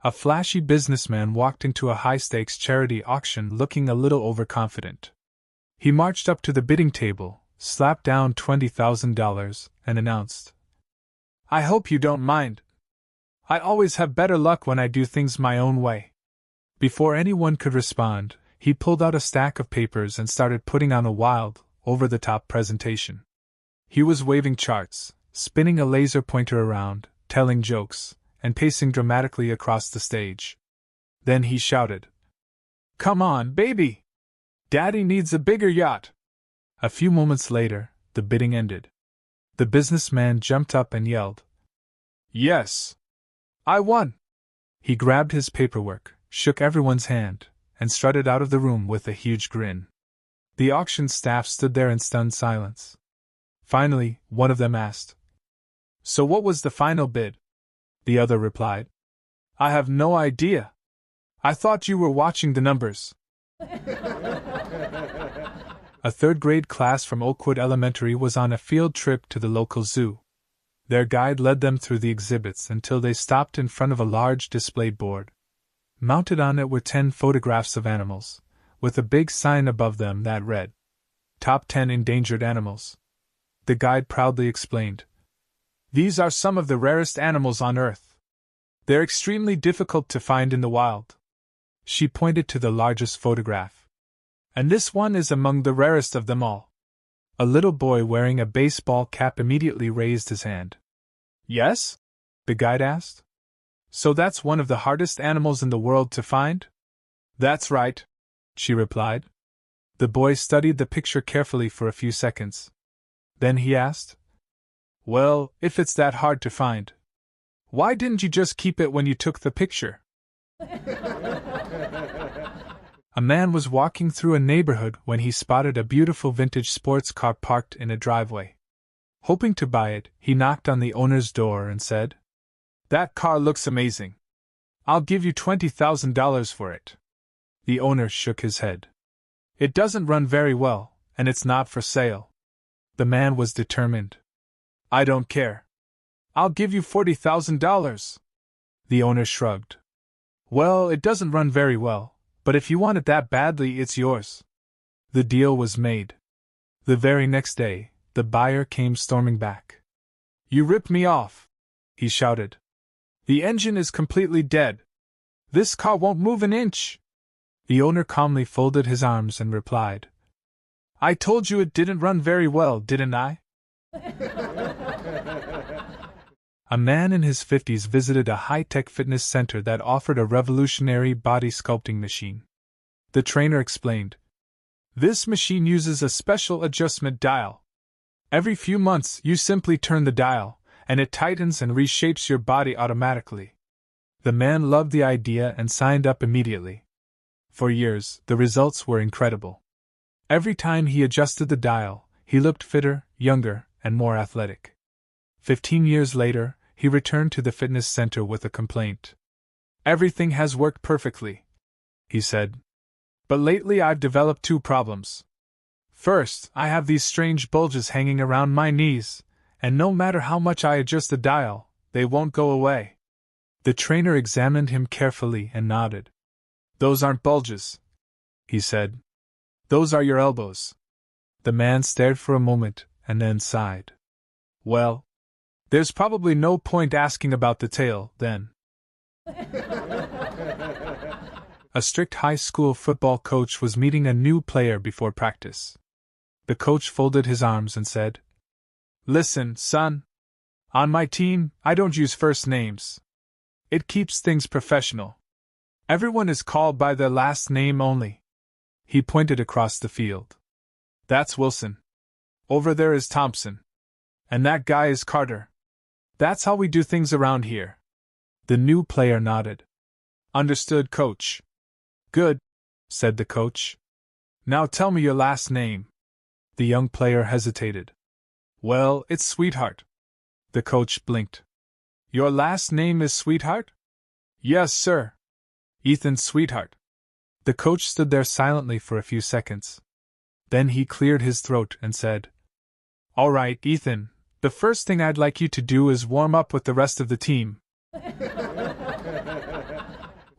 A flashy businessman walked into a high-stakes charity auction looking a little overconfident. He marched up to the bidding table, slapped down $20,000, and announced, "I hope you don't mind. I always have better luck when I do things my own way." Before anyone could respond, he pulled out a stack of papers and started putting on a wild, over-the-top presentation. He was waving charts, spinning a laser pointer around, telling jokes, and pacing dramatically across the stage. Then he shouted, "Come on, baby! Daddy needs a bigger yacht!" A few moments later, the bidding ended. The businessman jumped up and yelled, "Yes! I won!" He grabbed his paperwork, shook everyone's hand, and strutted out of the room with a huge grin. The auction staff stood there in stunned silence. Finally, one of them asked, "So what was the final bid?" The other replied, "I have no idea. I thought you were watching the numbers." A third-grade class from Oakwood Elementary was on a field trip to the local zoo. Their guide led them through the exhibits until they stopped in front of a large display board. Mounted on it were 10 photographs of animals, with a big sign above them that read, "Top 10 Endangered Animals." The guide proudly explained, "These are some of the rarest animals on Earth. They're extremely difficult to find in the wild." She pointed to the largest photograph. "And this one is among the rarest of them all." A little boy wearing a baseball cap immediately raised his hand. "Yes?" the guide asked. "So that's one of the hardest animals in the world to find?" "That's right," she replied. The boy studied the picture carefully for a few seconds. Then he asked, "Well, if it's that hard to find, why didn't you just keep it when you took the picture?" A man was walking through a neighborhood when he spotted a beautiful vintage sports car parked in a driveway. Hoping to buy it, he knocked on the owner's door and said, "That car looks amazing. I'll give you $20,000 for it." The owner shook his head. "It doesn't run very well, and it's not for sale." The man was determined. "I don't care. I'll give you $40,000. The owner shrugged. "Well, it doesn't run very well, but if you want it that badly, it's yours." The deal was made. The very next day, the buyer came storming back. "You ripped me off," he shouted. "The engine is completely dead. This car won't move an inch." The owner calmly folded his arms and replied, "I told you it didn't run very well, didn't I?" A man in his 50s visited a high-tech fitness center that offered a revolutionary body sculpting machine. The trainer explained, "This machine uses a special adjustment dial. Every few months you simply turn the dial, and it tightens and reshapes your body automatically." The man loved the idea and signed up immediately. For years, the results were incredible. Every time he adjusted the dial, he looked fitter, younger, and more athletic. 15 years later, he returned to the fitness center with a complaint. "Everything has worked perfectly," he said. "But lately I've developed 2 problems. First, I have these strange bulges hanging around my knees, and no matter how much I adjust the dial, they won't go away." The trainer examined him carefully and nodded. "Those aren't bulges," he said. "Those are your elbows." The man stared for a moment and then sighed. "Well, there's probably no point asking about the tail, then." A strict high school football coach was meeting a new player before practice. The coach folded his arms and said, "Listen, son. On my team, I don't use first names. It keeps things professional. Everyone is called by their last name only." He pointed across the field. "That's Wilson. Over there is Thompson. And that guy is Carter. That's how we do things around here." The new player nodded. "Understood, coach." "Good," said the coach. "Now tell me your last name." The young player hesitated. "Well, it's Sweetheart." The coach blinked. "Your last name is Sweetheart?" "Yes, sir. Ethan Sweetheart." The coach stood there silently for a few seconds. Then he cleared his throat and said, "All right, Ethan, the first thing I'd like you to do is warm up with the rest of the team."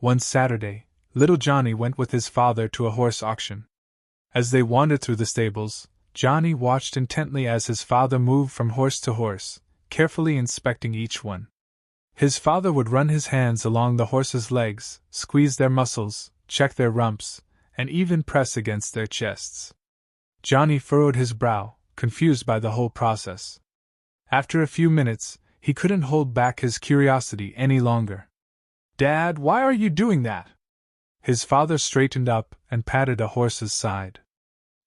One Saturday, little Johnny went with his father to a horse auction. As they wandered through the stables, Johnny watched intently as his father moved from horse to horse, carefully inspecting each one. His father would run his hands along the horses' legs, squeeze their muscles, check their rumps, and even press against their chests. Johnny furrowed his brow, confused by the whole process. After a few minutes, he couldn't hold back his curiosity any longer. "Dad, why are you doing that?" His father straightened up and patted a horse's side.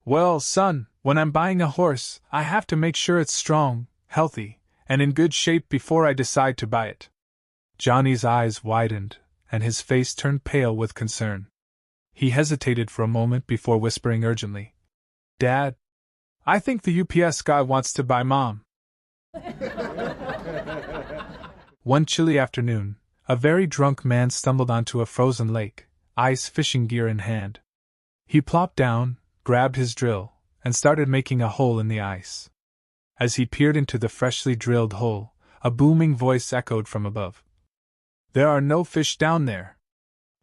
"Well, son, when I'm buying a horse, I have to make sure it's strong, healthy, and in good shape before I decide to buy it." Johnny's eyes widened, and his face turned pale with concern. He hesitated for a moment before whispering urgently, "Dad, I think the UPS guy wants to buy Mom." One chilly afternoon, a very drunk man stumbled onto a frozen lake, ice fishing gear in hand. He plopped down, grabbed his drill, and started making a hole in the ice. As he peered into the freshly drilled hole, a booming voice echoed from above. "There are no fish down there."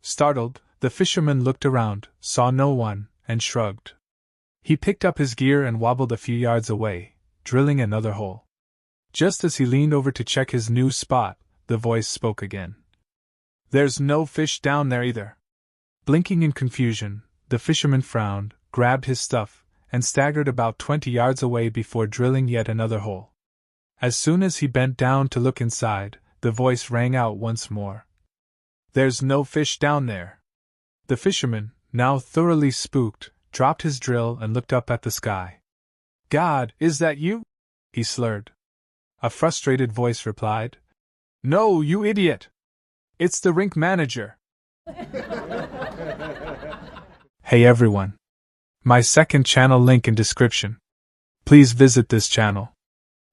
Startled, the fisherman looked around, saw no one, and shrugged. He picked up his gear and wobbled a few yards away, drilling another hole. Just as he leaned over to check his new spot, the voice spoke again. "There's no fish down there either." Blinking in confusion, the fisherman frowned, grabbed his stuff, and staggered about 20 yards away before drilling yet another hole. As soon as he bent down to look inside, the voice rang out once more. "There's no fish down there." The fisherman, now thoroughly spooked, dropped his drill and looked up at the sky. "God, is that you?" he slurred. A frustrated voice replied, "No, you idiot! It's the rink manager." Hey everyone! My second channel link in description. Please visit this channel.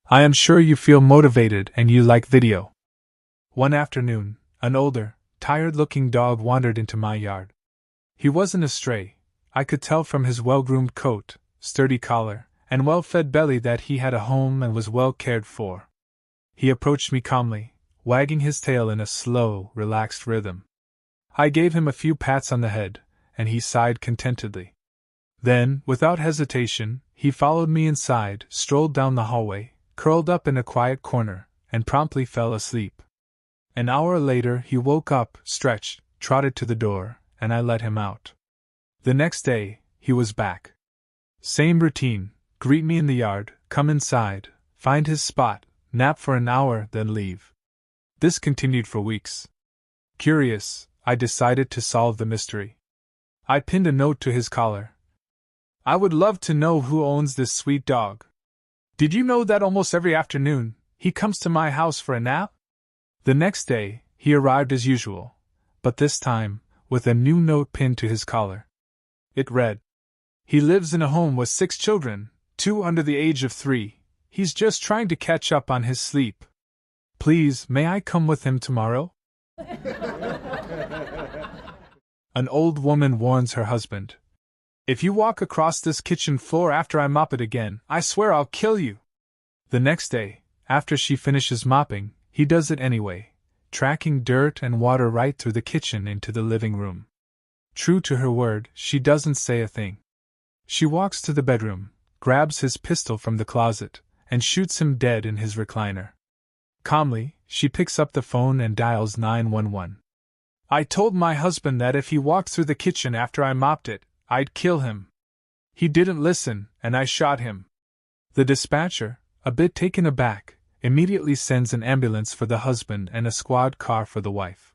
I am sure you feel motivated and you like video. One afternoon, an older, tired-looking dog wandered into my yard. He wasn't a stray. I could tell from his well-groomed coat, sturdy collar, and well-fed belly that he had a home and was well cared for. He approached me calmly, wagging his tail in a slow, relaxed rhythm. I gave him a few pats on the head, and he sighed contentedly. Then, without hesitation, he followed me inside, strolled down the hallway, curled up in a quiet corner, and promptly fell asleep. An hour later he woke up, stretched, trotted to the door, and I let him out. The next day, he was back. Same routine, greet me in the yard, come inside, find his spot, nap for an hour, then leave. This continued for weeks. Curious, I decided to solve the mystery. I pinned a note to his collar. "I would love to know who owns this sweet dog. Did you know that almost every afternoon, he comes to my house for a nap?" The next day, he arrived as usual, but this time, with a new note pinned to his collar. It read, "He lives in a home with 6 children, 2 under the age of 3. He's just trying to catch up on his sleep. Please, may I come with him tomorrow?" An old woman warns her husband. "If you walk across this kitchen floor after I mop it again, I swear I'll kill you." The next day, after she finishes mopping, he does it anyway, tracking dirt and water right through the kitchen into the living room. True to her word, she doesn't say a thing. She walks to the bedroom, grabs his pistol from the closet, and shoots him dead in his recliner. Calmly, she picks up the phone and dials 911. "I told my husband that if he walked through the kitchen after I mopped it, I'd kill him. He didn't listen, and I shot him." The dispatcher, a bit taken aback, immediately sends an ambulance for the husband and a squad car for the wife.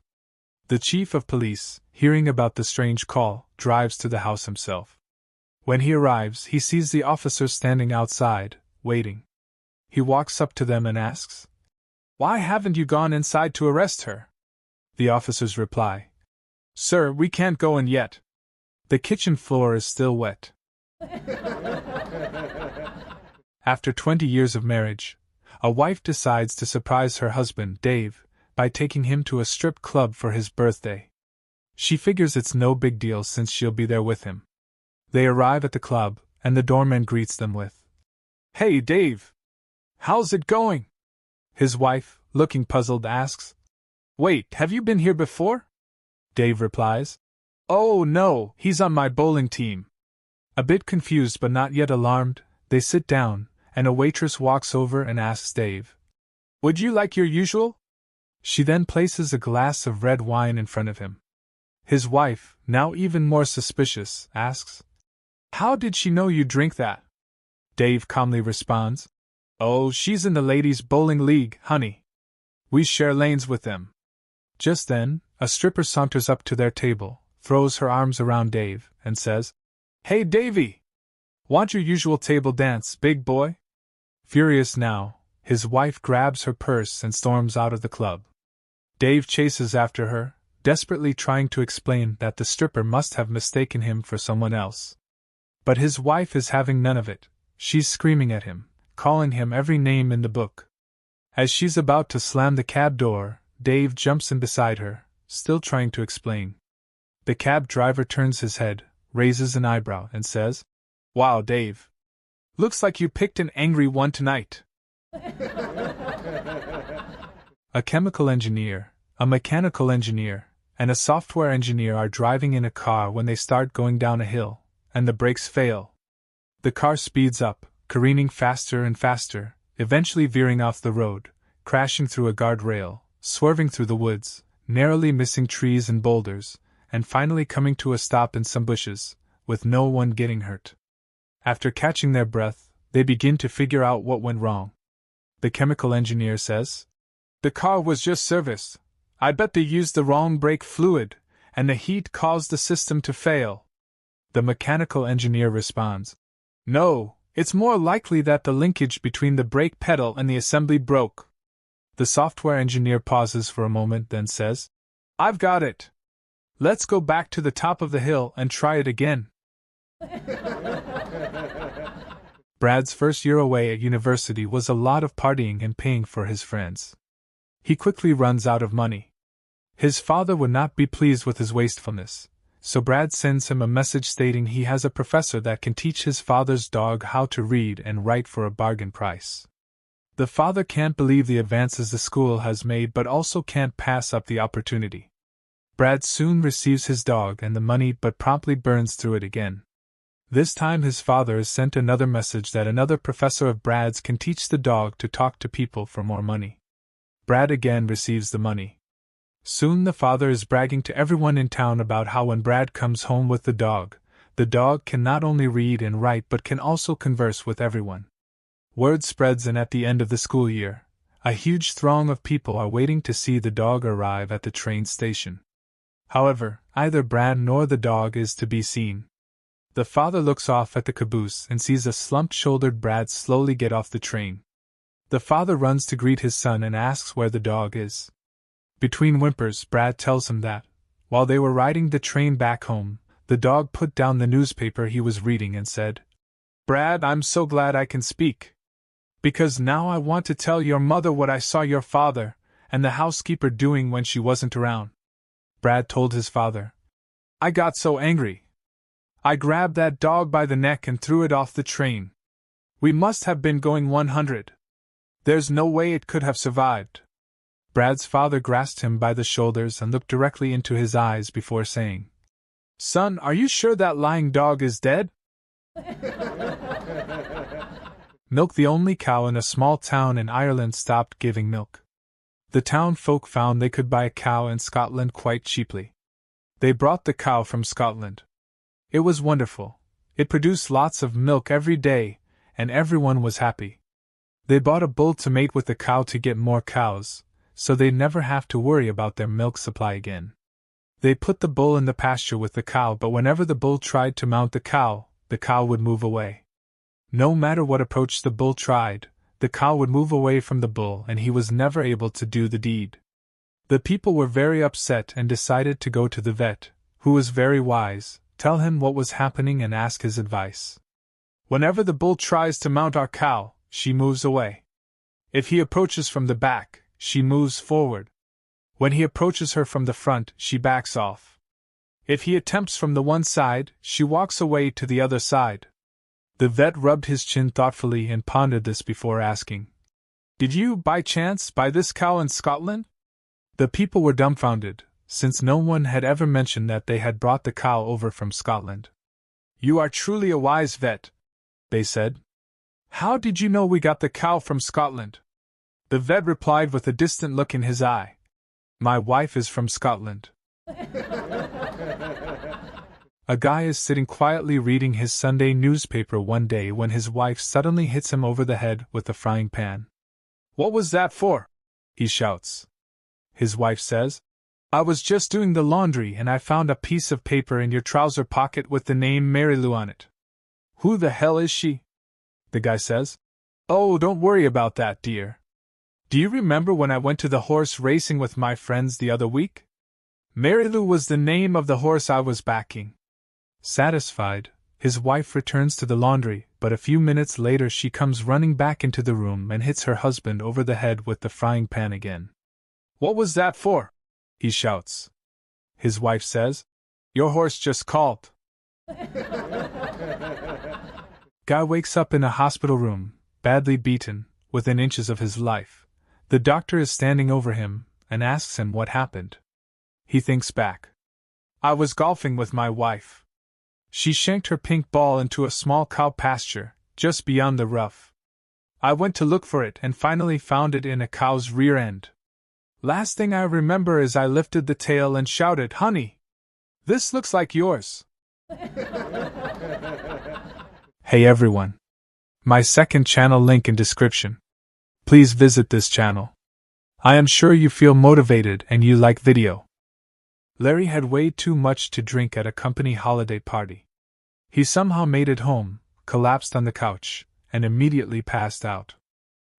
The chief of police, hearing about the strange call, drives to the house himself. When he arrives, he sees the officers standing outside, waiting. He walks up to them and asks, "Why haven't you gone inside to arrest her?" The officers reply, "Sir, we can't go in yet. The kitchen floor is still wet." After 20 years of marriage, a wife decides to surprise her husband, Dave, by taking him to a strip club for his birthday. She figures it's no big deal since she'll be there with him. They arrive at the club, and the doorman greets them with, "Hey, Dave! How's it going?" His wife, looking puzzled, asks, "Wait, have you been here before?" Dave replies. Oh no, he's on my bowling team. A bit confused but not yet alarmed, they sit down, and a waitress walks over and asks Dave, Would you like your usual? She then places a glass of red wine in front of him. His wife, now even more suspicious, asks, How did she know you drink that? Dave calmly responds, Oh, she's in the ladies' bowling league, honey. We share lanes with them. Just then, a stripper saunters up to their table, throws her arms around Dave, and says, Hey Davey! Want your usual table dance, big boy? Furious now, his wife grabs her purse and storms out of the club. Dave chases after her, desperately trying to explain that the stripper must have mistaken him for someone else. But his wife is having none of it. She's screaming at him, calling him every name in the book. As she's about to slam the cab door, Dave jumps in beside her, still trying to explain. The cab driver turns his head, raises an eyebrow, and says, Wow, Dave. Looks like you picked an angry one tonight. A chemical engineer, a mechanical engineer, and a software engineer are driving in a car when they start going down a hill, and the brakes fail. The car speeds up, careening faster and faster, eventually veering off the road, crashing through a guardrail, swerving through the woods, narrowly missing trees and boulders, and finally coming to a stop in some bushes, with no one getting hurt. After catching their breath, they begin to figure out what went wrong. The chemical engineer says, The car was just serviced. I bet they used the wrong brake fluid, and the heat caused the system to fail. The mechanical engineer responds, No, it's more likely that the linkage between the brake pedal and the assembly broke. The software engineer pauses for a moment, then says, I've got it. Let's go back to the top of the hill and try it again. Brad's first year away at university was a lot of partying and paying for his friends. He quickly runs out of money. His father would not be pleased with his wastefulness, so Brad sends him a message stating he has a professor that can teach his father's dog how to read and write for a bargain price. The father can't believe the advances the school has made but also can't pass up the opportunity. Brad soon receives his dog and the money but promptly burns through it again. This time his father is sent another message that another professor of Brad's can teach the dog to talk to people for more money. Brad again receives the money. Soon the father is bragging to everyone in town about how when Brad comes home with the dog can not only read and write but can also converse with everyone. Word spreads, and at the end of the school year, a huge throng of people are waiting to see the dog arrive at the train station. However, either Brad nor the dog is to be seen. The father looks off at the caboose and sees a slumped-shouldered Brad slowly get off the train. The father runs to greet his son and asks where the dog is. Between whimpers, Brad tells him that, while they were riding the train back home, the dog put down the newspaper he was reading and said, Brad, I'm so glad I can speak. Because now I want to tell your mother what I saw your father and the housekeeper doing when she wasn't around. Brad told his father, I got so angry. I grabbed that dog by the neck and threw it off the train. We must have been going 100. There's no way it could have survived. Brad's father grasped him by the shoulders and looked directly into his eyes before saying, Son, are you sure that lying dog is dead? Milk. The only cow in a small town in Ireland stopped giving milk. The town folk found they could buy a cow in Scotland quite cheaply. They brought the cow from Scotland. It was wonderful. It produced lots of milk every day, and everyone was happy. They bought a bull to mate with the cow to get more cows, so they'd never have to worry about their milk supply again. They put the bull in the pasture with the cow, but whenever the bull tried to mount the cow would move away. No matter what approach the bull tried, the cow would move away from the bull and he was never able to do the deed. The people were very upset and decided to go to the vet, who was very wise, tell him what was happening and ask his advice. Whenever the bull tries to mount our cow, she moves away. If he approaches from the back, she moves forward. When he approaches her from the front, she backs off. If he attempts from the one side, she walks away to the other side. The vet rubbed his chin thoughtfully and pondered this before asking, Did you, by chance, buy this cow in Scotland? The people were dumbfounded, since no one had ever mentioned that they had brought the cow over from Scotland. "You are truly a wise vet," they said. "How did you know we got the cow from Scotland?" The vet replied with a distant look in his eye. "My wife is from Scotland." A guy is sitting quietly reading his Sunday newspaper one day when his wife suddenly hits him over the head with a frying pan. "What was that for?" he shouts. His wife says, "I was just doing the laundry and I found a piece of paper in your trouser pocket with the name Mary Lou on it." "Who the hell is she?" the guy says. "Oh, don't worry about that, dear. Do you remember when I went to the horse racing with my friends the other week? Mary Lou was the name of the horse I was backing." Satisfied, his wife returns to the laundry, but a few minutes later she comes running back into the room and hits her husband over the head with the frying pan again. "What was that for?" he shouts. His wife says, "Your horse just called." Guy wakes up in a hospital room, badly beaten, within inches of his life. The doctor is standing over him and asks him what happened. He thinks back. "I was golfing with my wife. She shanked her pink ball into a small cow pasture, just beyond the rough. I went to look for it and finally found it in a cow's rear end. Last thing I remember is I lifted the tail and shouted, 'Honey, this looks like yours.'" Hey everyone. My second channel link in description. Please visit this channel. I am sure you feel motivated and you like video. Larry had way too much to drink at a company holiday party. He somehow made it home, collapsed on the couch, and immediately passed out.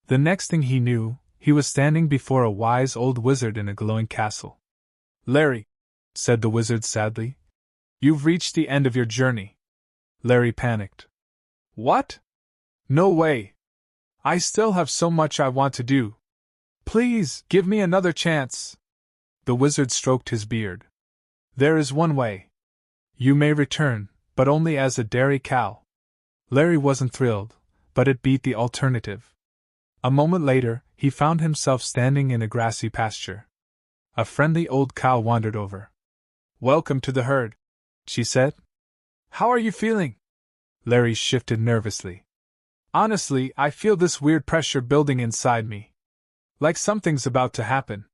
The next thing he knew, he was standing before a wise old wizard in a glowing castle. "Larry," said the wizard sadly, "you've reached the end of your journey." Larry panicked. "What? No way. I still have so much I want to do. Please, give me another chance." The wizard stroked his beard. "There is one way. You may return, but only as a dairy cow." Larry wasn't thrilled, but it beat the alternative. A moment later, he found himself standing in a grassy pasture. A friendly old cow wandered over. "Welcome to the herd," she said. "How are you feeling?" Larry shifted nervously. "Honestly, I feel this weird pressure building inside me. Like something's about to happen."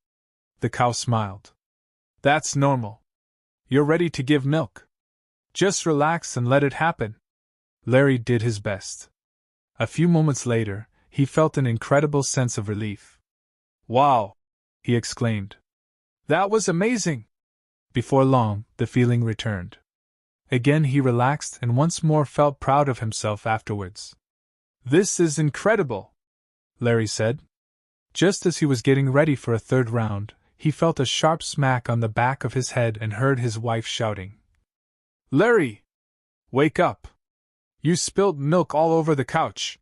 The cow smiled. "That's normal. You're ready to give milk. Just relax and let it happen." Larry did his best. A few moments later, he felt an incredible sense of relief. "Wow!" he exclaimed. "That was amazing!" Before long, the feeling returned. Again he relaxed and once more felt proud of himself afterwards. "This is incredible," Larry said. Just as he was getting ready for a third round, he felt a sharp smack on the back of his head and heard his wife shouting, "Larry! Wake up! You spilled milk all over the couch."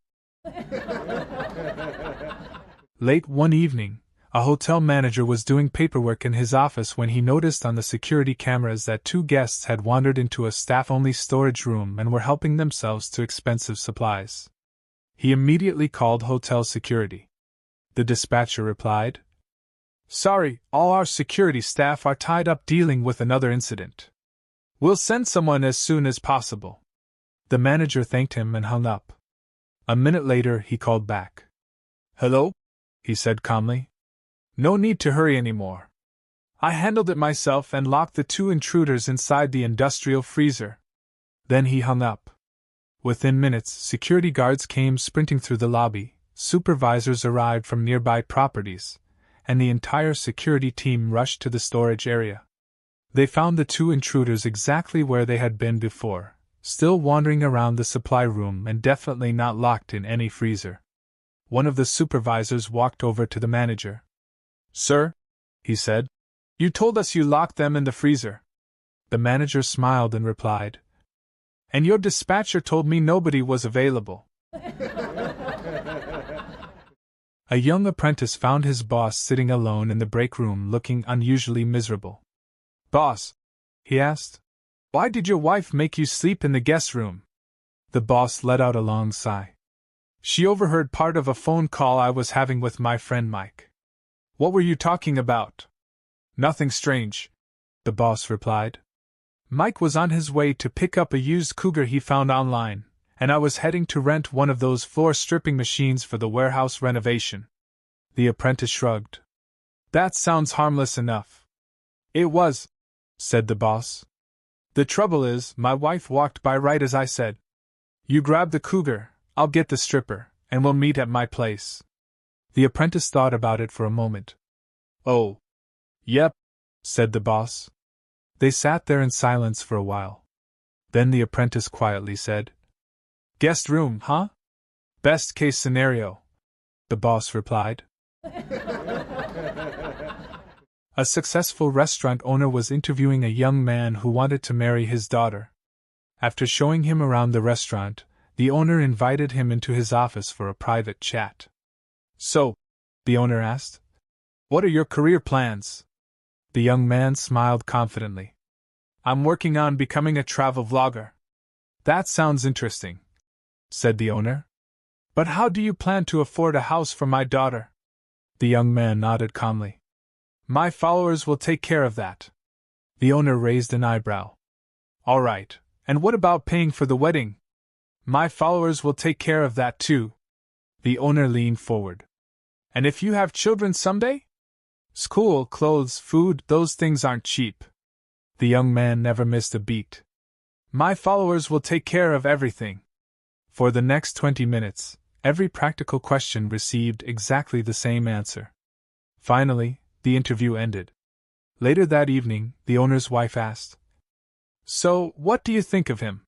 Late one evening, a hotel manager was doing paperwork in his office when he noticed on the security cameras that two guests had wandered into a staff-only storage room and were helping themselves to expensive supplies. He immediately called hotel security. The dispatcher replied, "Sorry, all our security staff are tied up dealing with another incident. We'll send someone as soon as possible." The manager thanked him and hung up. A minute later he called back. "Hello?" he said calmly. "No need to hurry anymore. I handled it myself and locked the two intruders inside the industrial freezer." Then he hung up. Within minutes, security guards came sprinting through the lobby, supervisors arrived from nearby properties, and the entire security team rushed to the storage area. They found the two intruders exactly where they had been before, still wandering around the supply room and definitely not locked in any freezer. One of the supervisors walked over to the manager. "Sir," he said, "you told us you locked them in the freezer." The manager smiled and replied, "And your dispatcher told me nobody was available." A young apprentice found his boss sitting alone in the break room looking unusually miserable. "Boss," he asked, "why did your wife make you sleep in the guest room?" The boss let out a long sigh. "She overheard part of a phone call I was having with my friend Mike." "What were you talking about?" "Nothing strange," the boss replied. Mike was on his way to pick up a used cougar he found online, and I was heading to rent one of those floor stripping machines for the warehouse renovation. The apprentice shrugged. That sounds harmless enough. It was, said the boss. The trouble is, my wife walked by right as I said. You grab the cougar, I'll get the stripper, and we'll meet at my place. The apprentice thought about it for a moment. Oh. Yep, said the boss. They sat there in silence for a while. Then the apprentice quietly said, Guest room, huh? Best case scenario, the boss replied. A successful restaurant owner was interviewing a young man who wanted to marry his daughter. After showing him around the restaurant, the owner invited him into his office for a private chat. So, the owner asked, what are your career plans? The young man smiled confidently. I'm working on becoming a travel vlogger. That sounds interesting, said the owner. But how do you plan to afford a house for my daughter? The young man nodded calmly. My followers will take care of that. The owner raised an eyebrow. All right, and what about paying for the wedding? My followers will take care of that too. The owner leaned forward. And if you have children someday? School, clothes, food, those things aren't cheap. The young man never missed a beat. My followers will take care of everything. For the next 20 minutes, every practical question received exactly the same answer. Finally, the interview ended. Later that evening, the owner's wife asked, So, what do you think of him?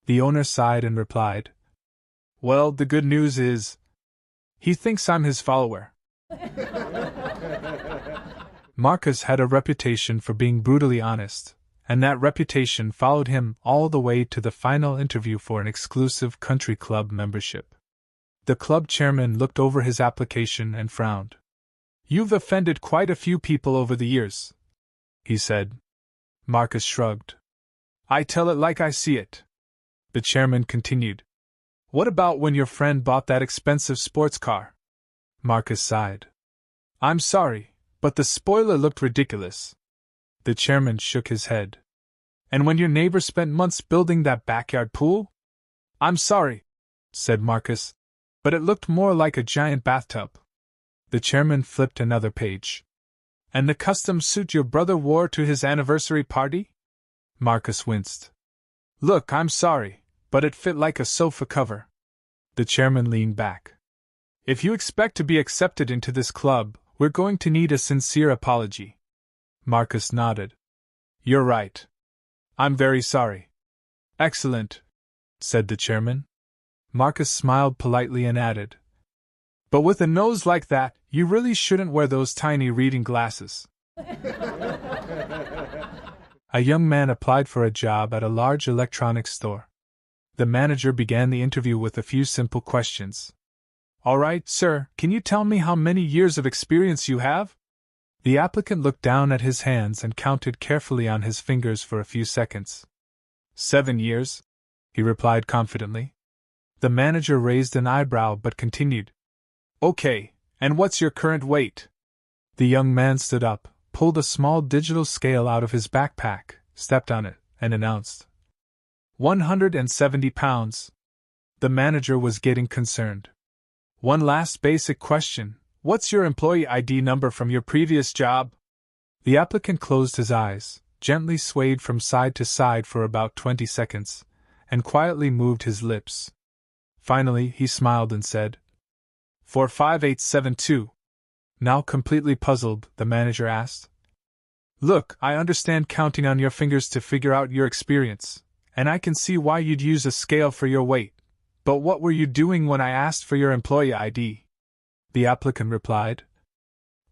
The owner sighed and replied, Well, the good news is, he thinks I'm his follower. Marcus had a reputation for being brutally honest, and that reputation followed him all the way to the final interview for an exclusive country club membership. The club chairman looked over his application and frowned. You've offended quite a few people over the years, he said. Marcus shrugged. I tell it like I see it. The chairman continued. What about when your friend bought that expensive sports car? Marcus sighed. I'm sorry, but the spoiler looked ridiculous. The chairman shook his head. And when your neighbor spent months building that backyard pool? I'm sorry, said Marcus, but it looked more like a giant bathtub. The chairman flipped another page. And the custom suit your brother wore to his anniversary party? Marcus winced. Look, I'm sorry, but it fit like a sofa cover. The chairman leaned back. If you expect to be accepted into this club, we're going to need a sincere apology. Marcus nodded. You're right. I'm very sorry. Excellent, said the chairman. Marcus smiled politely and added, But with a nose like that, you really shouldn't wear those tiny reading glasses. A young man applied for a job at a large electronics store. The manager began the interview with a few simple questions. All right, sir, can you tell me how many years of experience you have? The applicant looked down at his hands and counted carefully on his fingers for a few seconds. 7 years, he replied confidently. The manager raised an eyebrow but continued. Okay, and what's your current weight? The young man stood up, pulled a small digital scale out of his backpack, stepped on it, and announced, 170 pounds. The manager was getting concerned. One last basic question. What's your employee ID number from your previous job? The applicant closed his eyes, gently swayed from side to side for about 20 seconds, and quietly moved his lips. Finally, he smiled and said, 45872. Now completely puzzled, the manager asked, Look, I understand counting on your fingers to figure out your experience, and I can see why you'd use a scale for your weight. But what were you doing when I asked for your employee ID? The applicant replied,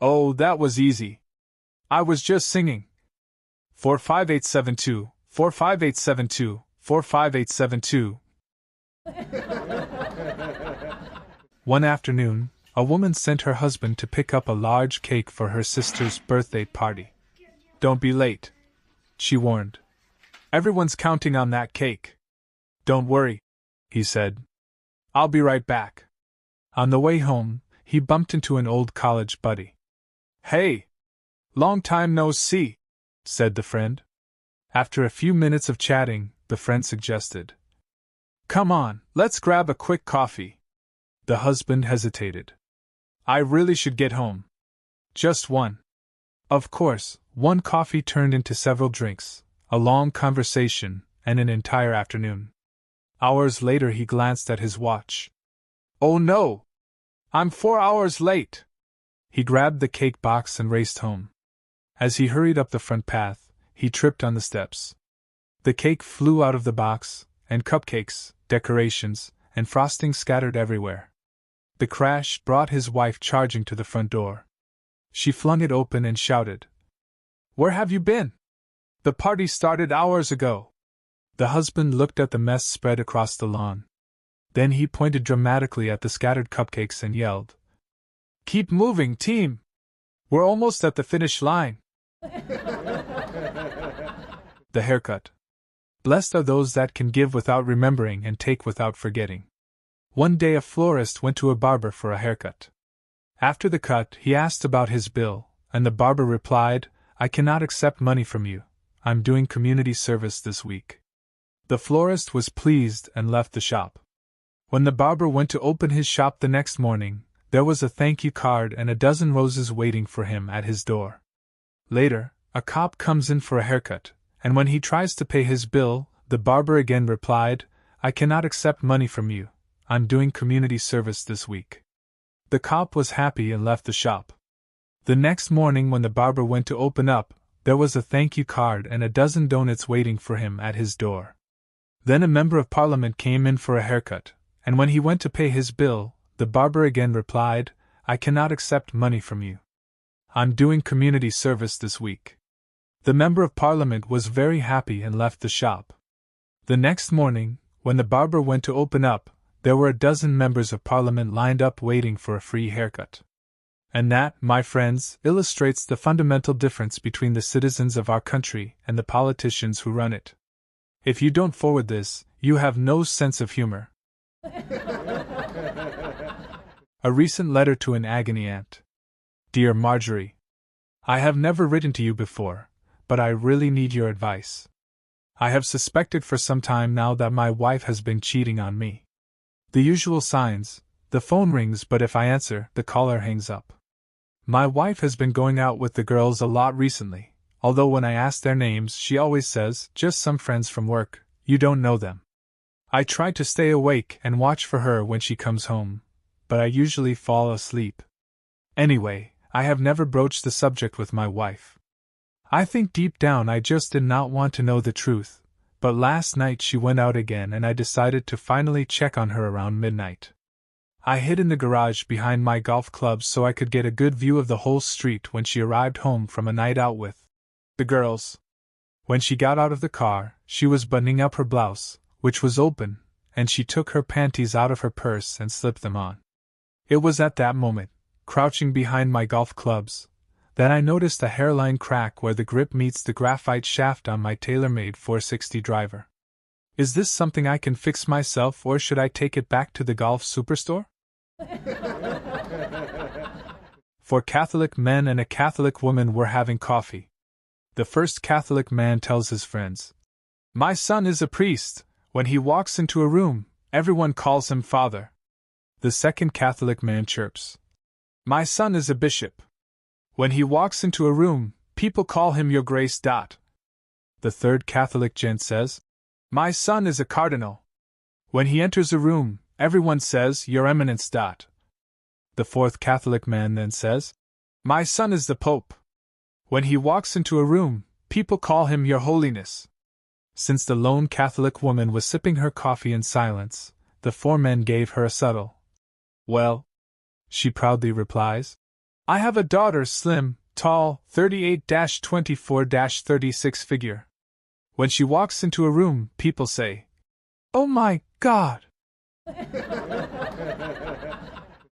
Oh, that was easy. I was just singing. 45872, 45872, 45872. One afternoon, a woman sent her husband to pick up a large cake for her sister's birthday party. Don't be late, she warned. Everyone's counting on that cake. Don't worry, he said. I'll be right back. On the way home, he bumped into an old college buddy. Hey! Long time no see. said the friend. After a few minutes of chatting, the friend suggested, "Come on, let's grab a quick coffee." The husband hesitated. "I really should get home." "Just one." Of course, one coffee turned into several drinks, a long conversation, and an entire afternoon. Hours later he glanced at his watch. "Oh no! I'm 4 hours late!" He grabbed the cake box and raced home. As he hurried up the front path, he tripped on the steps. The cake flew out of the box, and cupcakes, decorations, and frosting scattered everywhere. The crash brought his wife charging to the front door. She flung it open and shouted, "Where have you been? The party started hours ago." The husband looked at the mess spread across the lawn. Then he pointed dramatically at the scattered cupcakes and yelled, "Keep moving, team! We're almost at the finish line." The haircut. Blessed are those that can give without remembering and take without forgetting. One day a florist went to a barber for a haircut. After the cut, he asked about his bill, and the barber replied, "I cannot accept money from you. I'm doing community service this week." The florist was pleased and left the shop. When the barber went to open his shop the next morning, there was a thank you card and a dozen roses waiting for him at his door. Later, a cop comes in for a haircut, and when he tries to pay his bill, the barber again replied, "I cannot accept money from you. I'm doing community service this week." The cop was happy and left the shop. The next morning when the barber went to open up, there was a thank you card and a dozen donuts waiting for him at his door. Then a member of parliament came in for a haircut, and when he went to pay his bill, the barber again replied, "I cannot accept money from you. I'm doing community service this week." The member of parliament was very happy and left the shop. The next morning, when the barber went to open up, there were a dozen members of parliament lined up waiting for a free haircut. And that, my friends, illustrates the fundamental difference between the citizens of our country and the politicians who run it. If you don't forward this, you have no sense of humor. A recent letter to an agony aunt. Dear Marjorie, I have never written to you before, but I really need your advice. I have suspected for some time now that my wife has been cheating on me. The usual signs: the phone rings, but if I answer, the caller hangs up. My wife has been going out with the girls a lot recently, although when I ask their names, she always says, "Just some friends from work, you don't know them." I try to stay awake and watch for her when she comes home, but I usually fall asleep. Anyway, I have never broached the subject with my wife. I think deep down I just did not want to know the truth, but last night she went out again and I decided to finally check on her around midnight. I hid in the garage behind my golf clubs so I could get a good view of the whole street when she arrived home from a night out with the girls. When she got out of the car, she was buttoning up her blouse, which was open, and she took her panties out of her purse and slipped them on. It was at that moment, crouching behind my golf clubs, that I noticed a hairline crack where the grip meets the graphite shaft on my tailor-made 460 driver. Is this something I can fix myself, or should I take it back to the golf superstore? Four Catholic men and a Catholic woman were having coffee. The first Catholic man tells his friends, "My son is a priest. When he walks into a room, everyone calls him father." The second Catholic man chirps, "My son is a bishop. When he walks into a room, people call him your grace. The third Catholic gent says, "My son is a cardinal. When he enters a room, everyone says, your eminence. The fourth Catholic man then says, "My son is the Pope. When he walks into a room, people call him your holiness." Since the lone Catholic woman was sipping her coffee in silence, the four men gave her a subtle, "Well," she proudly replies, "I have a daughter, slim, tall, 38-24-36 figure. When she walks into a room, people say, 'Oh my God!'"